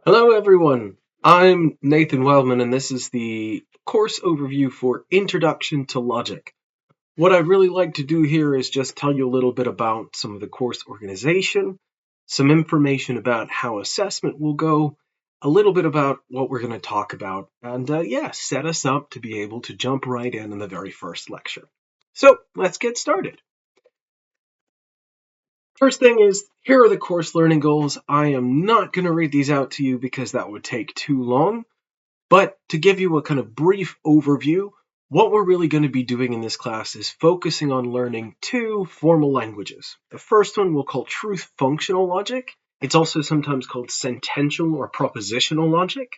Hello everyone, I'm Nathan Wildman and this is the course overview for Introduction to Logic. What I'd really like to do here is just tell you a little bit about some of the course organization, some information about how assessment will go, a little bit about what we're going to talk about, and set us up to be able to jump right in the very first lecture. So let's get started. First thing is, here are the course learning goals. I am not going to read these out to you because that would take too long. But to give you a kind of brief overview, what we're really going to be doing in this class is focusing on learning two formal languages. The first one we'll call truth functional logic. It's also sometimes called sentential or propositional logic.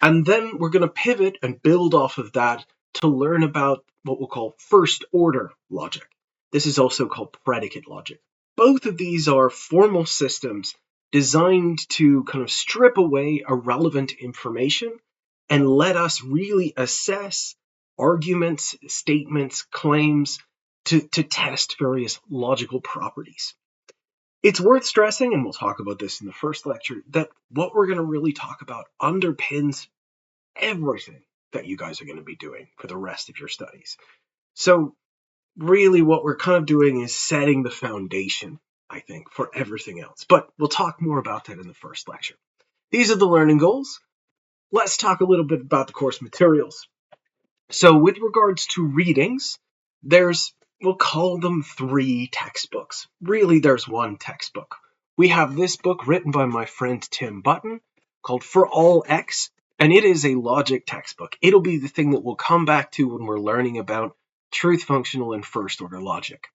And then we're going to pivot and build off of that to learn about what we'll call first order logic. This is also called predicate logic. Both of these are formal systems designed to kind of strip away irrelevant information and let us really assess arguments, statements, claims to test various logical properties. It's worth stressing, and we'll talk about this in the first lecture, that what we're going to really talk about underpins everything that you guys are going to be doing for the rest of your studies. So really what we're kind of doing is setting the foundation, I think, for everything else. But we'll talk more about that in the first lecture. These are the learning goals. Let's talk a little bit about the course materials. So with regards to readings, we'll call them 3 textbooks. Really, there's one textbook. We have this book written by my friend Tim Button called For All X, and it is a logic textbook. It'll be the thing that we'll come back to when we're learning about truth functional and first order logic.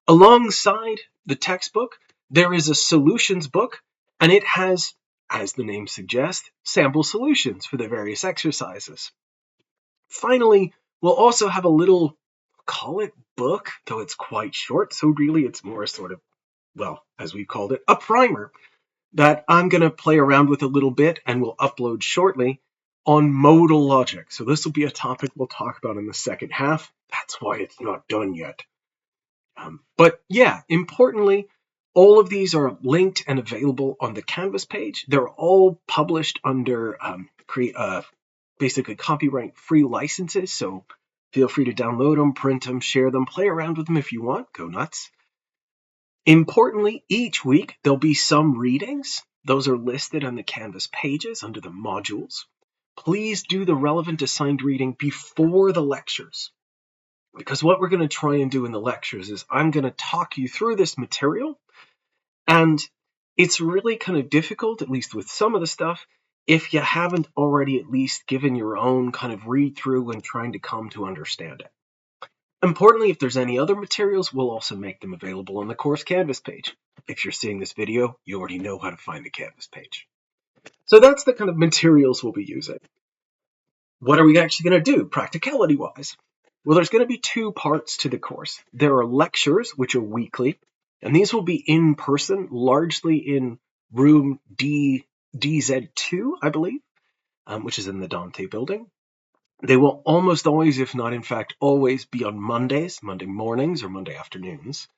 Alongside the textbook, there is a solutions book, and it has, as the name suggests, sample solutions for the various exercises. Finally, we'll also have a little, call it book, though it's quite short, so really it's more sort of, well, as we've called it, a primer that I'm going to play around with a little bit and will upload shortly on modal logic. So this will be a topic we'll talk about in the second half. That's why it's not done yet. But yeah, importantly, all of these are linked and available on the Canvas page. They're all published under basically copyright-free licenses, so feel free to download them, print them, share them, play around with them if you want. Go nuts. Importantly, each week there'll be some readings. Those are listed on the Canvas pages under the modules. Please do the relevant assigned reading before the lectures, because what we're going to try and do in the lectures is I'm going to talk you through this material, and it's really kind of difficult, at least with some of the stuff, if you haven't already at least given your own kind of read through and trying to come to understand it. Importantly, if there's any other materials, we'll also make them available on the course Canvas page. If you're seeing this video, you already know how to find the Canvas page. So that's the kind of materials we'll be using. What are we actually going to do, practicality-wise? Well, there's going to be 2 parts to the course. There are lectures, which are weekly, and these will be in person, largely in room DZ2, I believe, which is in the Dante building. They will almost always, if not in fact always, be on Mondays, Monday mornings or Monday afternoons.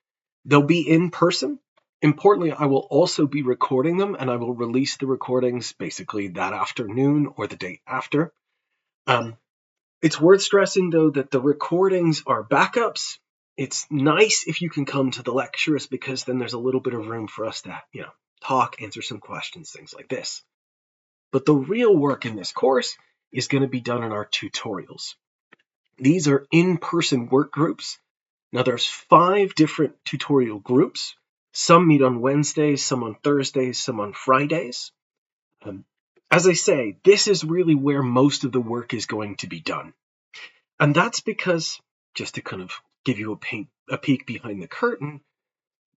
They'll be in person. Importantly, I will also be recording them, and I will release the recordings basically that afternoon or the day after. It's worth stressing, though, that the recordings are backups. It's nice if you can come to the lectures, because then there's a little bit of room for us to, talk, answer some questions, things like this. But the real work in this course is going to be done in our tutorials. These are in-person work groups. Now there's 5 different tutorial groups. Some meet on Wednesdays, some on Thursdays, some on Fridays. As I say, this is really where most of the work is going to be done. And that's because, just to kind of give you a peek behind the curtain,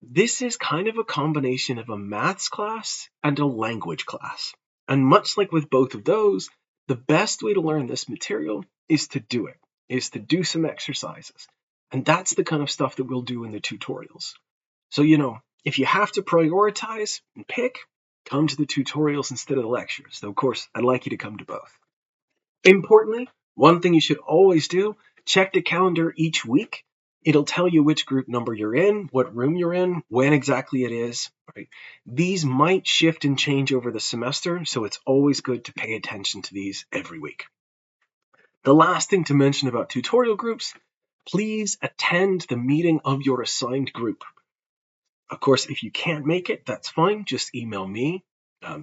this is kind of a combination of a maths class and a language class. And much like with both of those, the best way to learn this material is to do it, is to do some exercises. And that's the kind of stuff that we'll do in the tutorials. So, if you have to prioritize and pick, come to the tutorials instead of the lectures. Though, of course, I'd like you to come to both. Importantly, one thing you should always do, check the calendar each week. It'll tell you which group number you're in, what room you're in, when exactly it is, right? These might shift and change over the semester, so it's always good to pay attention to these every week. The last thing to mention about tutorial groups, please attend the meeting of your assigned group. Of course, if you can't make it, that's fine. Just email me.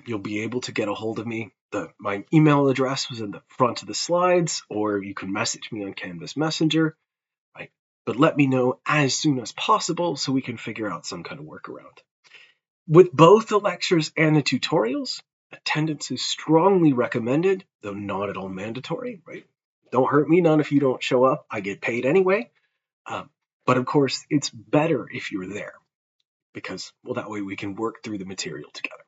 You'll be able to get a hold of me. My email address was in the front of the slides, or you can message me on Canvas Messenger. Right? But let me know as soon as possible so we can figure out some kind of workaround. With both the lectures and the tutorials, attendance is strongly recommended, though not at all mandatory, right? Don't hurt me none if you don't show up. I get paid anyway. But of course, it's better if you're there because, well, that way we can work through the material together.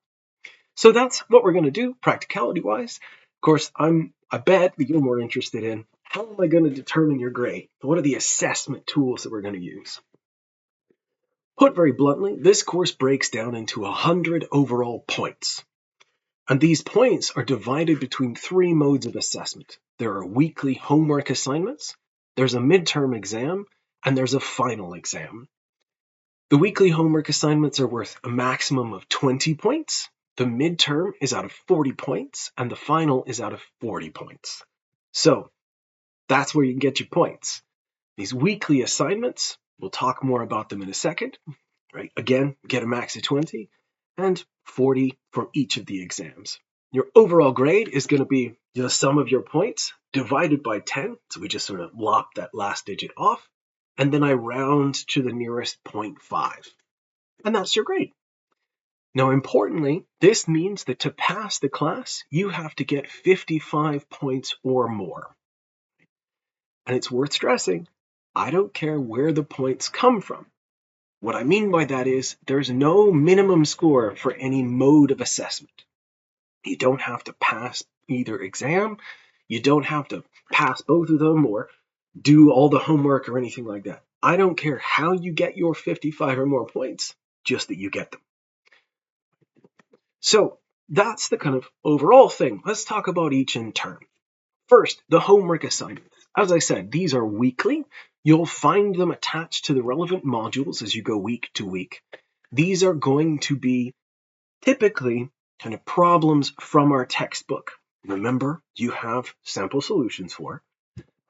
So that's what we're going to do, practicality-wise. Of course, I bet that you're more interested in how am I going to determine your grade? What are the assessment tools that we're going to use? Put very bluntly, this course breaks down into 100 overall points. And these points are divided between 3 modes of assessment. There are weekly homework assignments, there's a midterm exam, and there's a final exam. The weekly homework assignments are worth a maximum of 20 points. The midterm is out of 40 points, and the final is out of 40 points. So that's where you can get your points. These weekly assignments, we'll talk more about them in a second. Right? Again, get a max of 20 and 40 for each of the exams. Your overall grade is going to be the sum of your points divided by 10. So we just sort of lop that last digit off. And then I round to the nearest 0.5. And that's your grade. Now, importantly, this means that to pass the class, you have to get 55 points or more. And it's worth stressing, I don't care where the points come from. What I mean by that is there's no minimum score for any mode of assessment. You don't have to pass either exam. You don't have to pass both of them or do all the homework or anything like that. I don't care how you get your 55 or more points, just that you get them. So that's the kind of overall thing. Let's talk about each in turn. First, the homework assignments. As I said, these are weekly. You'll find them attached to the relevant modules as you go week to week. These are going to be typically kind of problems from our textbook. Remember, you have sample solutions for.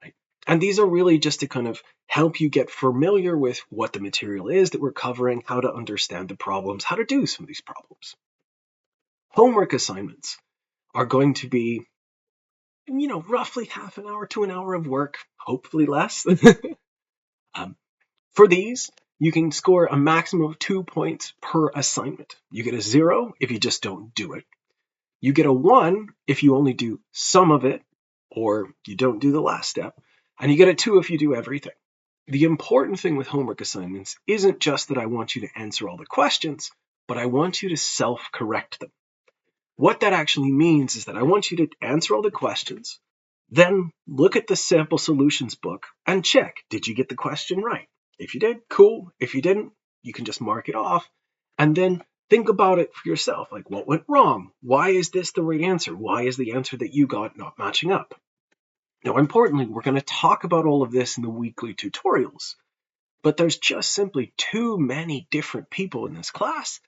Right? And these are really just to kind of help you get familiar with what the material is that we're covering, how to understand the problems, how to do some of these problems. Homework assignments are going to be, roughly half an hour to an hour of work, hopefully less. For these, you can score a maximum of 2 points per assignment. You get a 0 if you just don't do it. You get a 1 if you only do some of it, or you don't do the last step. And you get a 2 if you do everything. The important thing with homework assignments isn't just that I want you to answer all the questions, but I want you to self-correct them. What that actually means is that I want you to answer all the questions, then look at the sample solutions book and check, did you get the question right? If you did, cool. If you didn't, you can just mark it off. And then think about it for yourself. Like, what went wrong? Why is this the right answer? Why is the answer that you got not matching up? Now, importantly, we're going to talk about all of this in the weekly tutorials. But there's just simply too many different people in this class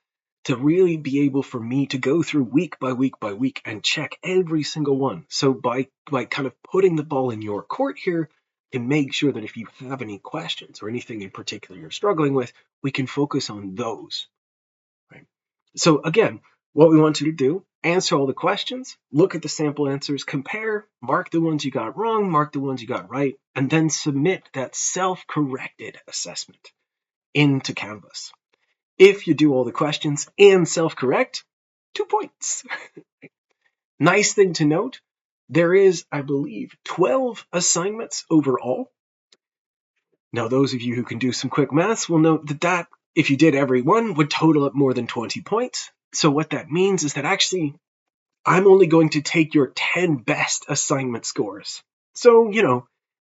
to really be able for me to go through week by week by week and check every single one. So by kind of putting the ball in your court here, and make sure that if you have any questions or anything in particular you're struggling with, we can focus on those. Right? So again, what we want you to do, answer all the questions, look at the sample answers, compare, mark the ones you got wrong, mark the ones you got right, and then submit that self-corrected assessment into Canvas. If you do all the questions and self-correct, 2 points. Nice thing to note, there is, I believe, 12 assignments overall. Now, those of you who can do some quick maths will note that if you did every one, would total up more than 20 points. So what that means is that actually, I'm only going to take your 10 best assignment scores. So,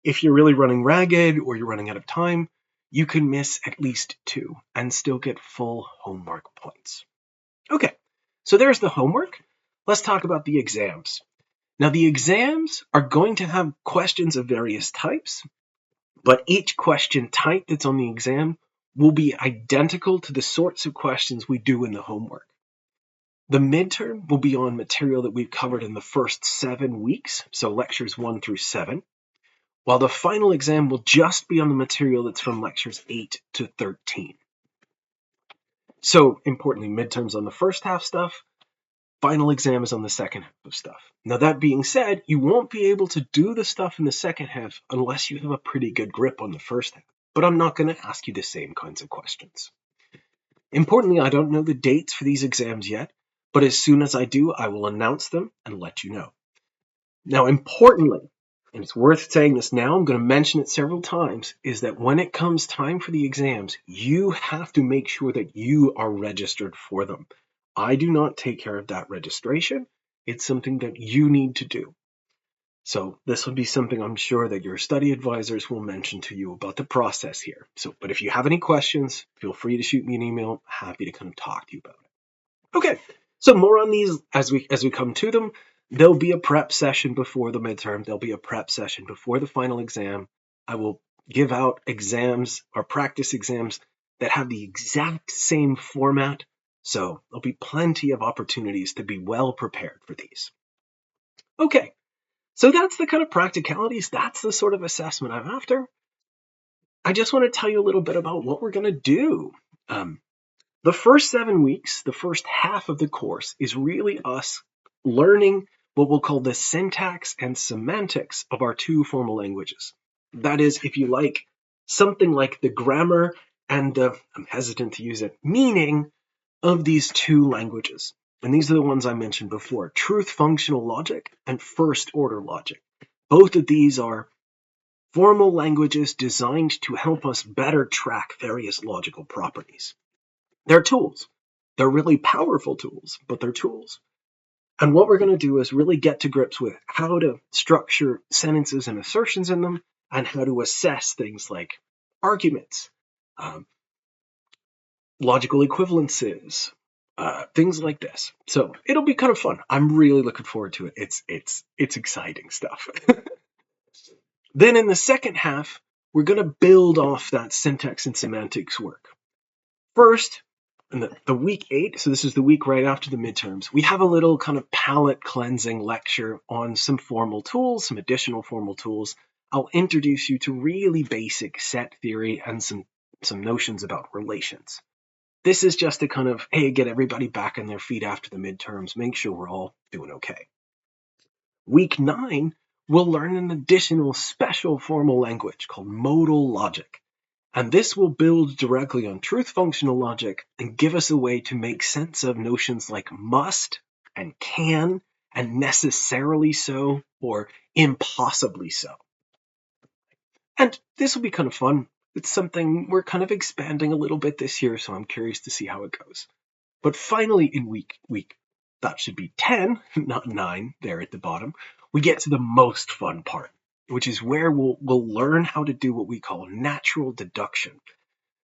if you're really running ragged or you're running out of time, you can miss at least 2 and still get full homework points. Okay, so there's the homework. Let's talk about the exams. Now, the exams are going to have questions of various types. But each question type that's on the exam will be identical to the sorts of questions we do in the homework. The midterm will be on material that we've covered in the first 7 weeks, so lectures 1 through 7, while the final exam will just be on the material that's from lectures 8 to 13. So, importantly, midterms on the first half stuff, final exam is on the second half of stuff. Now, that being said, you won't be able to do the stuff in the second half unless you have a pretty good grip on the first half. But I'm not going to ask you the same kinds of questions. Importantly, I don't know the dates for these exams yet, but as soon as I do, I will announce them and let you know. Now, importantly, and it's worth saying this now, I'm going to mention it several times, is that when it comes time for the exams, you have to make sure that you are registered for them. I do not take care of that registration. It's something that you need to do. So this will be something I'm sure that your study advisors will mention to you about the process here. But if you have any questions, feel free to shoot me an email. Happy to kind of talk to you about it. Okay, so more on these as we come to them. There'll be a prep session before the midterm. There'll be a prep session before the final exam. I will give out exams or practice exams that have the exact same format. So there'll be plenty of opportunities to be well prepared for these. Okay, so that's the kind of practicalities. That's the sort of assessment I'm after. I just want to tell you a little bit about what we're going to do. The first 7 weeks, the first half of the course, is really us learning what we'll call the syntax and semantics of our two formal languages. That is, if you like, something like the grammar and the, I'm hesitant to use it, meaning of these two languages. And these are the ones I mentioned before, truth functional logic and first order logic. Both of these are formal languages designed to help us better track various logical properties. They're tools. They're really powerful tools, but they're tools. And what we're going to do is really get to grips with how to structure sentences and assertions in them, and how to assess things like arguments, logical equivalences, things like this. So it'll be kind of fun. I'm really looking forward to it. It's exciting stuff. Then in the second half, we're going to build off that syntax and semantics work. First, in the week 8, so this is the week right after the midterms, we have a little kind of palette cleansing lecture on some formal tools, some additional formal tools. I'll introduce you to really basic set theory and some notions about relations. This is just to kind of, hey, get everybody back on their feet after the midterms, make sure we're all doing okay. Week 9, we'll learn an additional special formal language called modal logic. And this will build directly on truth functional logic and give us a way to make sense of notions like must and can and necessarily so or impossibly so. And this will be kind of fun. It's something we're kind of expanding a little bit this year, so I'm curious to see how it goes. But finally in week, that should be 10, not 9 there at the bottom, we get to the most fun part, which is where we'll learn how to do what we call natural deduction.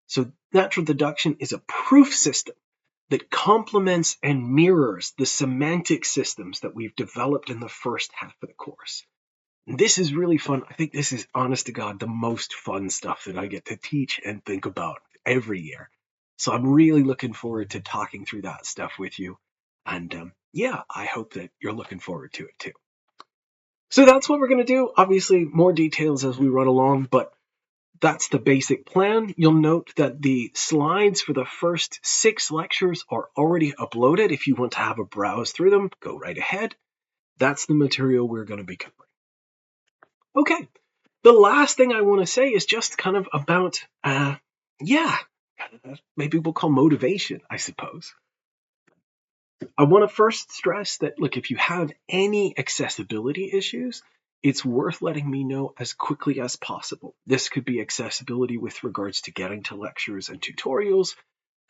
So natural deduction is a proof system that complements and mirrors the semantic systems that we've developed in the first half of the course. And this is really fun. I think this is, honest to God, the most fun stuff that I get to teach and think about every year. So I'm really looking forward to talking through that stuff with you. And I hope that you're looking forward to it too. So that's what we're going to do. Obviously, more details as we run along, but that's the basic plan. You'll note that the slides for the first 6 lectures are already uploaded. If you want to have a browse through them, go right ahead. That's the material we're going to be covering. Okay, the last thing I want to say is just kind of about, maybe we'll call motivation, I suppose. I want to first stress that, look, if you have any accessibility issues, it's worth letting me know as quickly as possible. This could be accessibility with regards to getting to lectures and tutorials,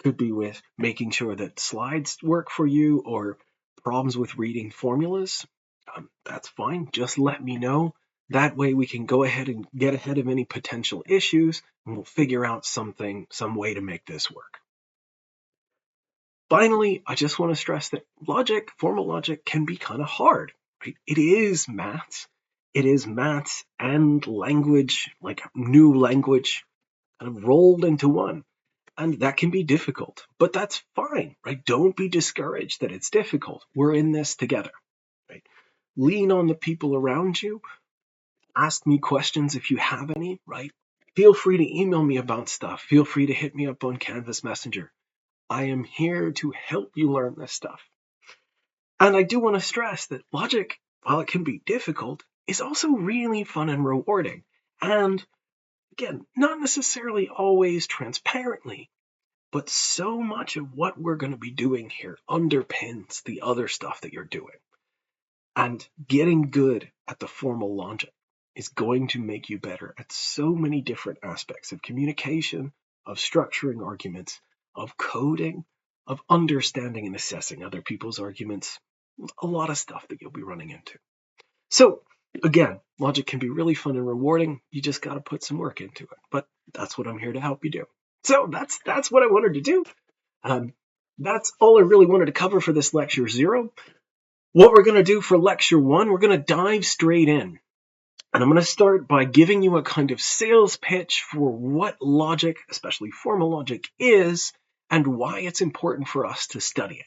could be with making sure that slides work for you, or problems with reading formulas. That's fine. Just let me know. That way we can go ahead and get ahead of any potential issues, and we'll figure out some way to make this work. Finally, I just want to stress that formal logic can be kind of hard, right? It is maths. it is maths and language, like new language, kind of rolled into one. And that can be difficult, but that's fine, right? Don't be discouraged that it's difficult. We're in this together, right? Lean on the people around you. Ask me questions if you have any, right? Feel free to email me about stuff. Feel free to hit me up on Canvas Messenger. I am here to help you learn this stuff. And I do want to stress that logic, while it can be difficult, is also really fun and rewarding. And again, not necessarily always transparently, but so much of what we're going to be doing here underpins the other stuff that you're doing. And getting good at the formal logic is going to make you better at so many different aspects of communication, of structuring arguments, of coding, of understanding and assessing other people's arguments. A lot of stuff that you'll be running into. So, again, logic can be really fun and rewarding. You just got to put some work into it. But that's what I'm here to help you do. So that's what I wanted to do. That's all I really wanted to cover for this lecture 0. What we're going to do for lecture 1, we're going to dive straight in. And I'm going to start by giving you a kind of sales pitch for what logic, especially formal logic, is and why it's important for us to study it.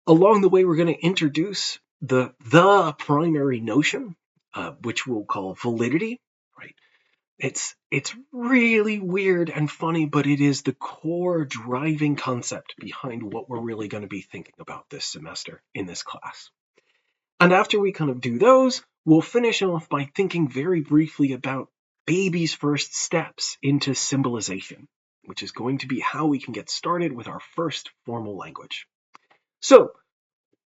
Along the way, we're going to introduce the primary notion, which we'll call validity, right? It's really weird and funny, but it is the core driving concept behind what we're really going to be thinking about this semester in this class. And after we kind of do those, we'll finish off by thinking very briefly about baby's first steps into symbolization, which is going to be how we can get started with our first formal language. So,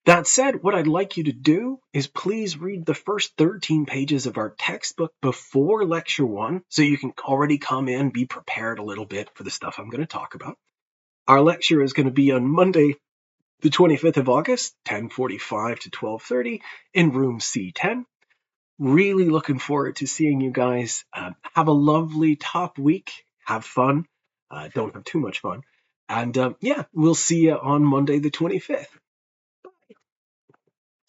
that said, what I'd like you to do is please read the first 13 pages of our textbook before lecture 1, so you can already come in, be prepared a little bit for the stuff I'm going to talk about. Our lecture is going to be on Monday, the 25th of August, 10:45 to 12:30 in room C10. Really looking forward to seeing you guys. Have a lovely top week. Have fun. Don't have too much fun. And we'll see you on Monday the 25th.